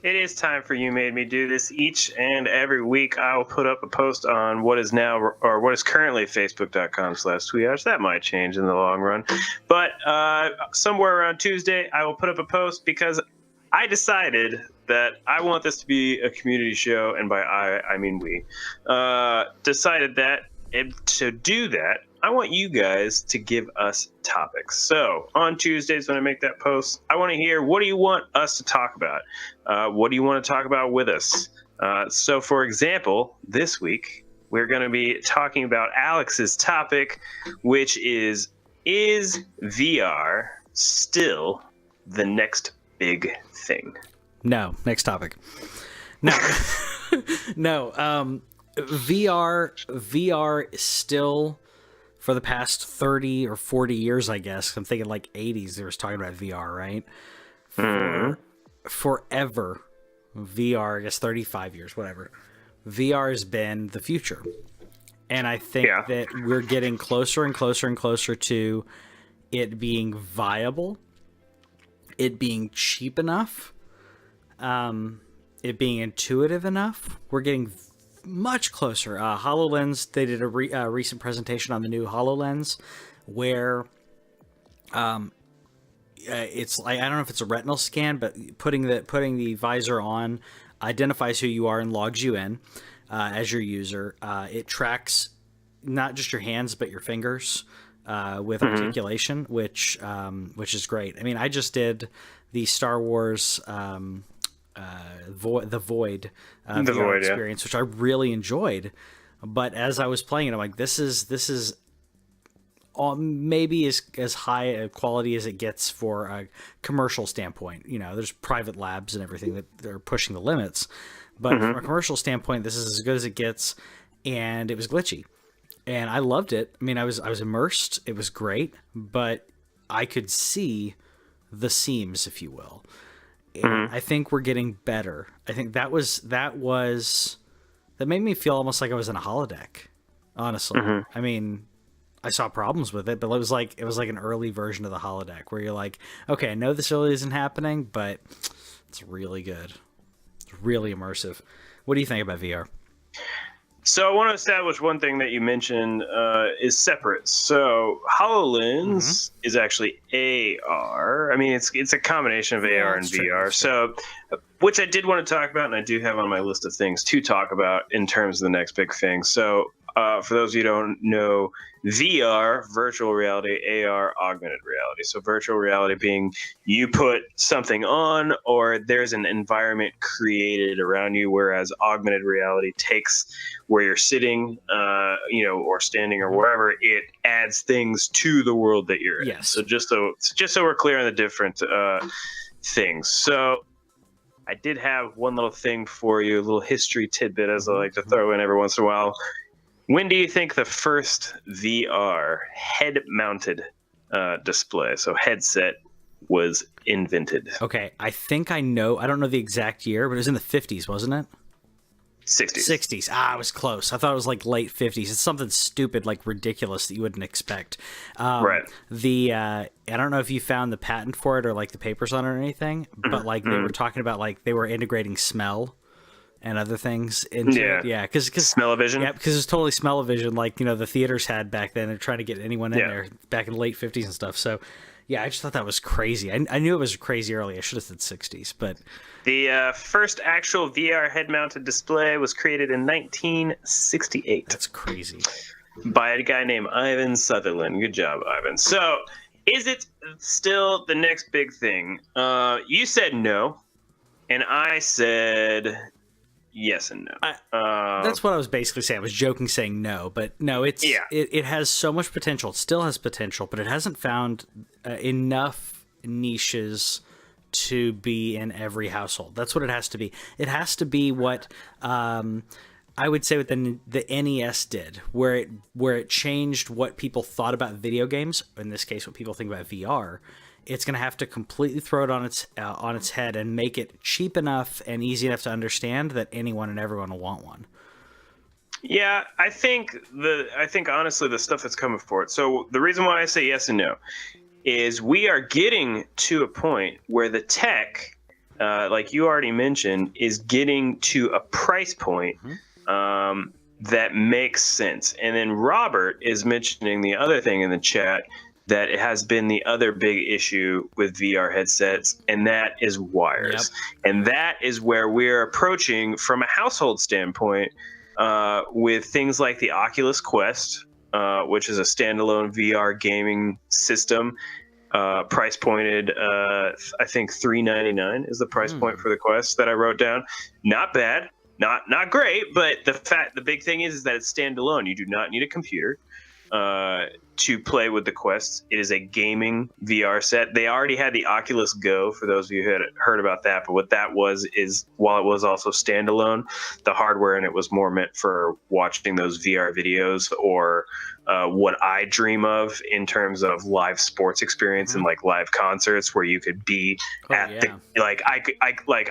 It is time for You Made Me Do This. Each and every week, I will put up a post on what is now, or what is currently facebook.com/TWIOCH. That might change in the long run. But somewhere around Tuesday, I will put up a post because I decided that I want this to be a community show, and by I mean we. Decided that, and to do that, I want you guys to give us topics. So on Tuesdays when I make that post, I want to hear, what do you want us to talk about? What do you want to talk about with us? So for example, this week, we're going to be talking about Alex's topic, which is VR still the next big thing? No. Next topic. No. No. VR is still, for the past 30 or 40 years, I guess. I'm thinking like 80s, they were talking about VR, right? Forever. VR, I guess 35 years, whatever. VR has been the future. And I think that we're getting closer and closer and closer to it being viable, it being cheap enough, it being intuitive enough. We're getting much closer. HoloLens, they did a recent presentation on the new HoloLens where it's like, I don't know if it's a retinal scan, but putting the visor on identifies who you are and logs you in as your user. It tracks not just your hands but your fingers with articulation, which is great. I mean, I just did the Star Wars the Void experience, which I really enjoyed. But as I was playing it, I'm like, this is maybe as high a quality as it gets for a commercial standpoint. You know, there's private labs and everything that they're pushing the limits, but from a commercial standpoint, this is as good as it gets. And it was glitchy, and I loved it. I mean, I was immersed. It was great, but I could see the seams, if you will. And I think we're getting better. I think that made me feel almost like I was in a holodeck, honestly. I mean, I saw problems with it, but it was like an early version of the holodeck where you're like, okay, I know this really isn't happening, but it's really good. It's really immersive. What do you think about VR? So I want to establish one thing that you mentioned is separate. So HoloLens is actually AR. I mean, it's a combination of AR and VR. So, which I did want to talk about, and I do have on my list of things to talk about in terms of the next big thing. So for those of you who don't know, VR, virtual reality, AR, augmented reality. So virtual reality being you put something on or there's an environment created around you, whereas augmented reality takes where you're sitting, or standing or wherever, it adds things to the world that you're in. Yes. So just so we're clear on the different things. So I did have one little thing for you, a little history tidbit, as I like to throw in every once in a while. When do you think the first VR head-mounted display, so headset, was invented? Okay, I think I know. I don't know the exact year, but it was in the 50s, wasn't it? 60s. 60s. I was close. I thought it was like late 50s. It's something stupid, like ridiculous that you wouldn't expect. Right. I don't know if you found the patent for it or like the papers on it or anything, but like they were talking about like they were integrating smell and other things into it. Yeah, because smell-o-vision. Yeah, because it's totally smell-o-vision, like the theaters had back then. They're trying to get anyone in there back in the late 50s and stuff. So, yeah, I just thought that was crazy. I knew it was crazy early. I should have said 60s, but the first actual VR head-mounted display was created in 1968. That's crazy. By a guy named Ivan Sutherland. Good job, Ivan. So, is it still the next big thing? You said no, and I said yes and no. That's what I was basically saying. I was joking saying no, but no, it has so much potential. It still has potential, but it hasn't found enough niches to be in every household. That's what it has to be. It has to be what I would say what the NES did, where it changed what people thought about video games. In this case, what people think about VR. It's going to have to completely throw it on its head and make it cheap enough and easy enough to understand that anyone and everyone will want one. Yeah, I think honestly the stuff that's coming for it. So the reason why I say yes and no is we are getting to a point where the tech, like you already mentioned, is getting to a price point that makes sense. And then Robert is mentioning the other thing in the chat that it has been the other big issue with VR headsets, and that is wires. Yep. And that is where we're approaching from a household standpoint with things like the Oculus Quest, which is a standalone VR gaming system. Price pointed, I think $399 is the price point for the Quest that I wrote down. Not bad, not great, but the big thing is that it's standalone. You do not need a computer to play with the Quest. It is a gaming VR set. They already had the Oculus Go, for those of you who had heard about that, but what that was is, while it was also standalone, the hardware in it was more meant for watching those VR videos, or what I dream of in terms of live sports experience and like live concerts where you could be the, like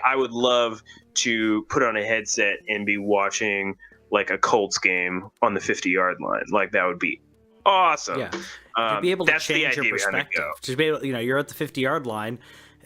I would love to put on a headset and be watching like a Colts game on the 50-yard line. Like that would be awesome. Yeah. To be able to change your perspective. To be able, you're at the 50-yard line.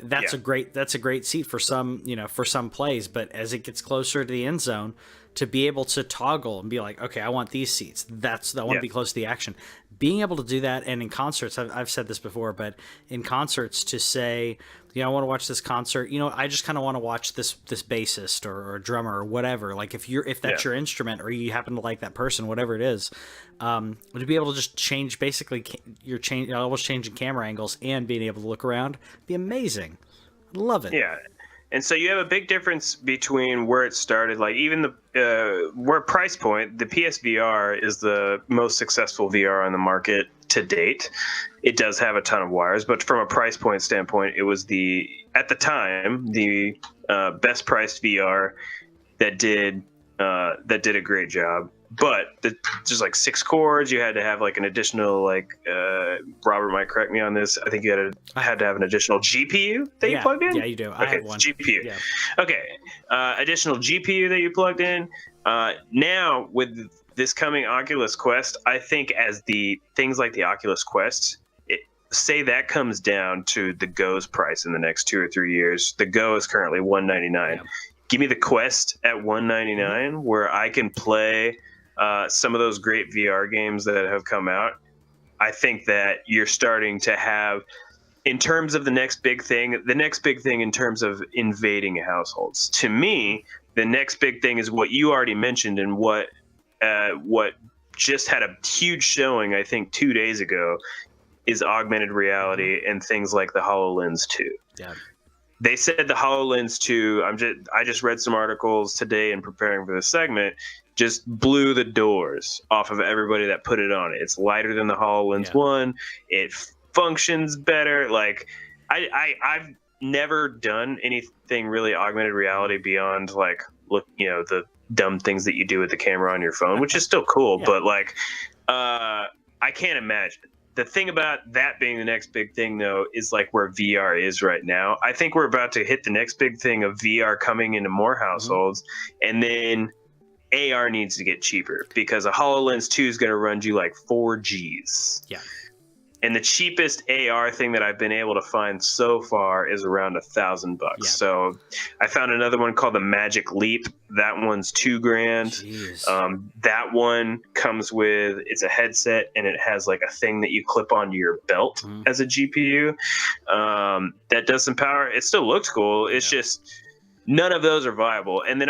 That's a great seat for some, for some plays, but as it gets closer to the end zone, to be able to toggle and be like, okay, I want these seats. I want to be close to the action. Being able to do that, and in concerts, I've said this before, but in concerts to say, I want to watch this concert. I just kind of want to watch this bassist or drummer or whatever. Like if that's your instrument, or you happen to like that person, whatever it is, to be able to just change, basically almost changing camera angles and being able to look around, be amazing. I love it. Yeah. And so you have a big difference between where it started, like even where price point, the PSVR is the most successful VR on the market to date. It does have a ton of wires, but from a price point standpoint, it was at the time, the best priced VR that did a great job. But just like 6 cords, you had to have like an additional, Robert might correct me on this, I think you had to have an additional GPU that you plugged in? Yeah, you do. Okay, I have one. GPU. Yeah. Okay, additional GPU that you plugged in. Now, with this coming Oculus Quest, I think as the things like the Oculus Quest, say that comes down to the Go's price in the next 2 or 3 years. The Go is currently $199. Yeah. Give me the Quest at $199, where I can play some of those great VR games that have come out. I think that you're starting to have, in terms of the next big thing in terms of invading households. To me, the next big thing is what you already mentioned, and what just had a huge showing, I think 2 days ago, is augmented reality and things like the HoloLens 2. Yeah. They said the HoloLens 2, I just read some articles today in preparing for this segment, just blew the doors off of everybody that put it on. It's lighter than the HoloLens 1. It functions better. Like I've never done anything really augmented reality beyond the dumb things that you do with the camera on your phone, which is still cool. Yeah. But I can't imagine. The thing about that being the next big thing, though, is like where VR is right now. I think we're about to hit the next big thing of VR coming into more households, and then AR needs to get cheaper, because a HoloLens 2 is going to run you like 4 Gs. Yeah. And the cheapest AR thing that I've been able to find so far is around $1,000. Yeah. So I found another one called the Magic Leap. That one's $2,000. That one comes with, it's a headset, and it has like a thing that you clip onto your belt as a GPU. That does some power. It still looks cool. It's just none of those are viable. And then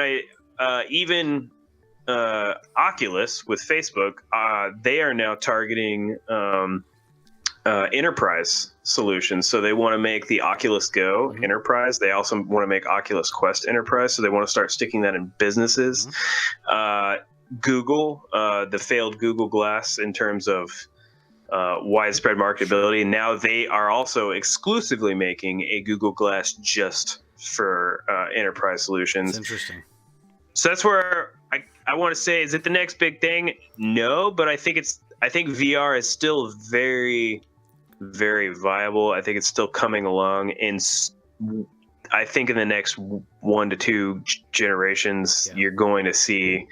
even Oculus with Facebook, they are now targeting enterprise solutions. So they want to make the Oculus Go enterprise. They also want to make Oculus Quest enterprise. So they want to start sticking that in businesses. Google, the failed Google Glass in terms of widespread marketability. Now they are also exclusively making a Google Glass just for enterprise solutions. That's interesting. So that's where I want to say, is it the next big thing? No, but I think VR is still very, very viable. I think it's still coming along, and I think in the next 1 to 2 generations, you're going to see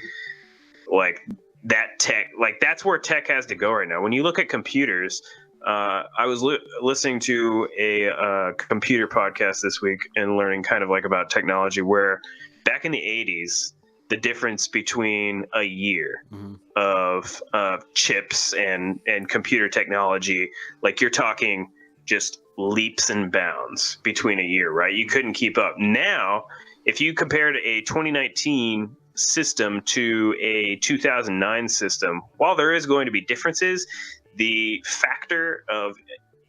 like that tech, like that's where tech has to go right now. When you look at computers, I was listening to a computer podcast this week and learning kind of like about technology, where back in the 80s, the difference between a year of chips and computer technology, like you're talking just leaps and bounds between a year, right? You couldn't keep up. Now, if you compared a 2019 system to a 2009 system, while there is going to be differences, the factor of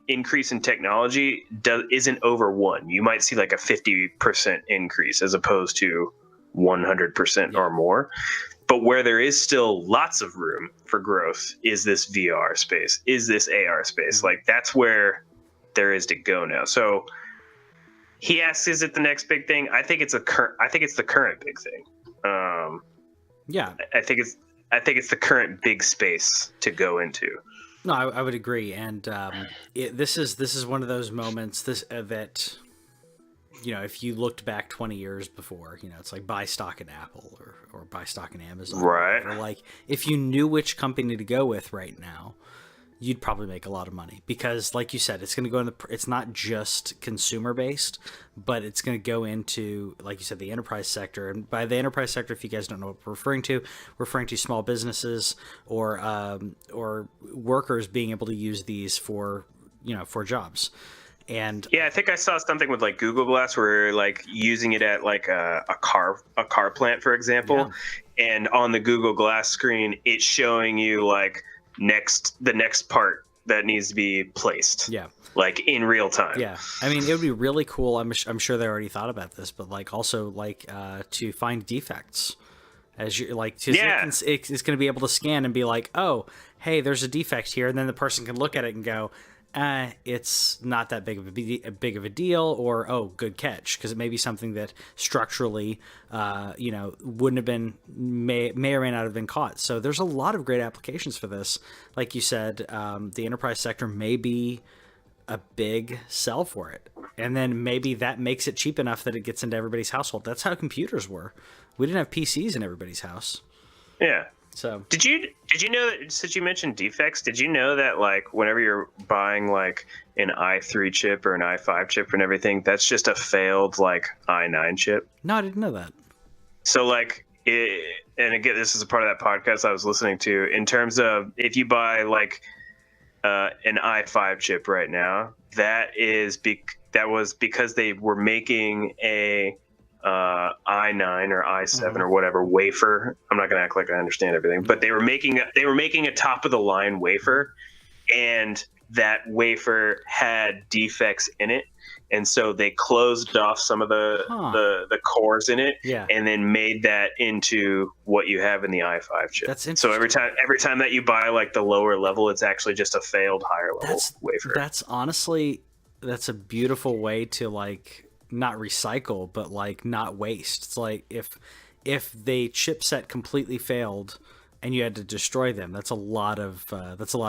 increase in technology isn't over one. You might see like a 50% increase as opposed to 100% or more. But where there is still lots of room for growth is this VR space, is this AR space. Like that's where there is to go now. So he asks, is it the next big thing? I think it's the current big thing. I think it's the current big space to go into. No, I would agree, and this is one of those moments that if you looked back 20 years before, it's like buy stock in Apple or buy stock in Amazon, right? Or like if you knew which company to go with right now, you'd probably make a lot of money because, like you said, it's going to go in it's not just consumer based, but it's going to go into, like you said, the enterprise sector. And by the enterprise sector, if you guys don't know what we're referring to small businesses or workers being able to use these for jobs. And yeah, I think I saw something with like Google Glass where like using it at like a car plant, for example, and on the Google Glass screen, it's showing you like the next part that needs to be placed, like in real time. I mean, it would be really cool. I'm sure they already thought about this, but like also like to find defects as you like it's going to be able to scan and be like, oh hey, there's a defect here, and then the person can look at it and go, it's not that big of a deal, or oh, good catch, because it may be something that structurally wouldn't have been, may or may not have been caught. So there's a lot of great applications for this. Like you said, the enterprise sector may be a big sell for it, and then maybe that makes it cheap enough that it gets into everybody's household. That's how computers were. We didn't have PCs in everybody's house. So did you know that, since you mentioned defects, did you know that like whenever you're buying like an i3 chip or an i5 chip and everything, that's just a failed like i9 chip? No, I didn't know that. So like and again, this is a part of that podcast I was listening to, in terms of if you buy like an i5 chip right now, that was because they were making a i9 or i7 or whatever wafer. I'm not gonna act like I understand everything, but they were making a top of the line wafer, and that wafer had defects in it, and so they closed off some of the cores in it, and then made that into what you have in the i5 chip. That's interesting. So every time that you buy like the lower level, it's actually just a failed higher level wafer. That's honestly, that's a beautiful way to like not recycle, but like not waste. It's like if the chipset completely failed and you had to destroy them, that's a lot of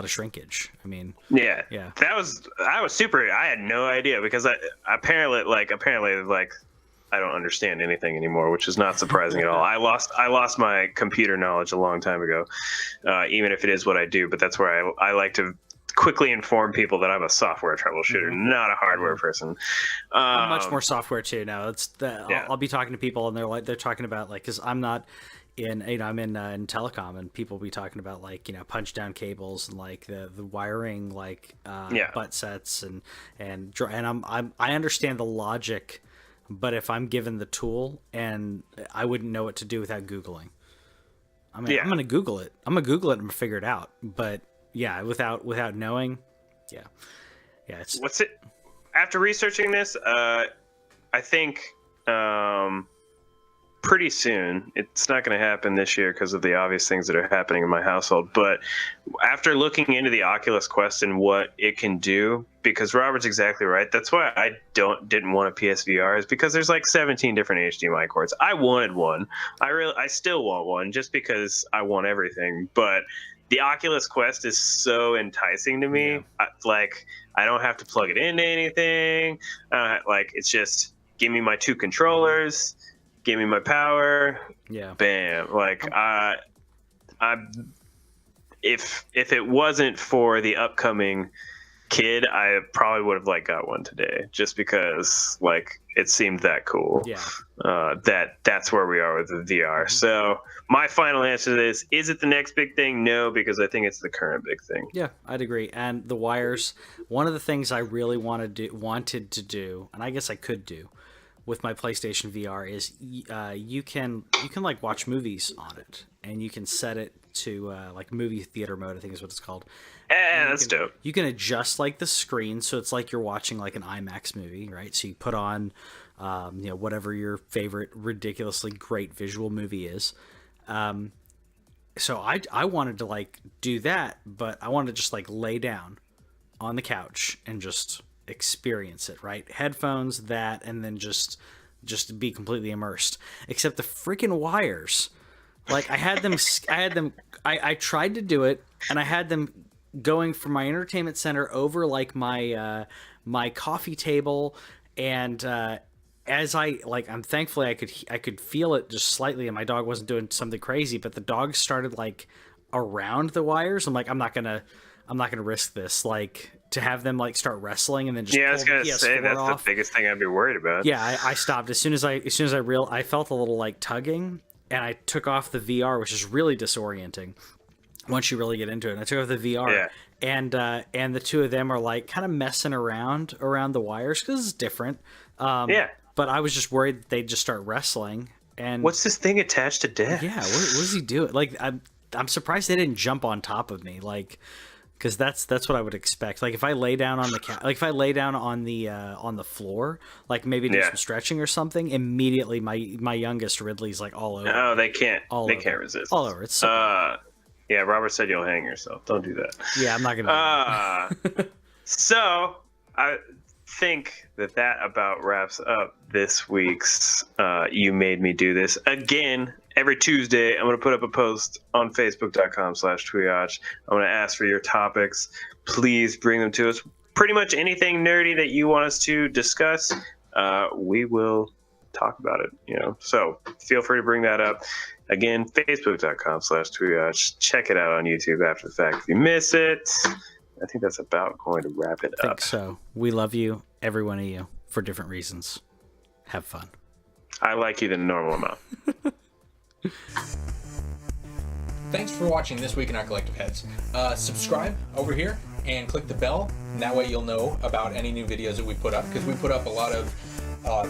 shrinkage. I mean, I had no idea, because apparently I don't understand anything anymore, which is not surprising at all. I lost my computer knowledge a long time ago, even if it is what I do. But that's where I like to quickly inform people that I'm a software troubleshooter, not a hardware person. I'm much more software too now. I'll be talking to people and they're talking about like, because I'm not in I'm in telecom, and people be talking about like punch down cables and like the wiring, like butt sets and I understand the logic, but if I'm given the tool, and I wouldn't know what to do without Googling. I mean, I'm gonna Google it and figure it out, but without knowing, it's what's it. After researching this, I think pretty soon, it's not going to happen this year because of the obvious things that are happening in my household, but after looking into the Oculus Quest and what it can do, because Robert's exactly right, that's why I didn't want a PSVR, is because there's like 17 different HDMI cords. I wanted one. I still want one, just because I want everything, but the Oculus Quest is so enticing to me. I don't have to plug it into anything. It's just, give me my two controllers, give me my power. Bam. if it wasn't for the upcoming kid, I probably would have like got one today, just because like it seemed that cool. Yeah. That's where we are with the VR. So my final answer to this: is it the next big thing? No, because I think it's the current big thing. Yeah, I'd agree. And the wires. One of the things I really wanted to do, and I guess I could do, with my PlayStation VR is you can like watch movies on it, and you can set it to like movie theater mode, I think is what it's called. That's dope. You can adjust like the screen, so it's like you're watching like an IMAX movie, right? So you put on, whatever your favorite ridiculously great visual movie is. So I wanted to like do that, but I wanted to just like lay down on the couch and just experience it, right? Headphones, that, and then just be completely immersed. Except the freaking wires, like I tried to do it, and I had them going from my entertainment center over like my my coffee table, and as I'm thankfully I could feel it just slightly, and my dog wasn't doing something crazy, but the dog started like around the wires. I'm like, I'm not gonna risk this, like to have them like start wrestling and then just I was gonna say that's off. The biggest thing I'd be worried about. Yeah, I stopped as soon as I I felt a little like tugging, and I took off the VR, which is really disorienting once you really get into it. And I took off the VR, and the two of them are like kind of messing around the wires because it's different. But I was just worried that they'd just start wrestling. And what's this thing attached to death? Yeah, what does he do? Like I'm surprised they didn't jump on top of me, like, because that's what I would expect. Like if I lay down on the floor, like maybe do some stretching or something, immediately my youngest Ridley's like all over. No, they can't. Can't resist. All over. It's so yeah. Robert said you'll hang yourself. Don't do that. Yeah, I'm not gonna. Do that. So I think that about wraps up this week's You Made Me Do This. Again, every Tuesday, I'm going to put up a post on facebook.com/TWIOCH. I'm going to ask for your topics. Please bring them to us. Pretty much anything nerdy that you want us to discuss, we will talk about it. So feel free to bring that up. Again, facebook.com/TWIOCH. Check it out on YouTube after the fact if you miss it. I think that's about going to wrap it up. I think so. We love you, every one of you, for different reasons. Have fun. I like you the normal amount. Thanks for watching This Week in Our Collective Heads. Subscribe over here and click the bell, and that way you'll know about any new videos that we put up, because we put up a lot of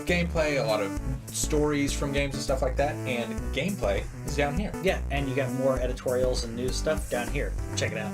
gameplay, a lot of stories from games and stuff like that, and gameplay is down here. Yeah, and you got more editorials and news stuff down here. Check it out.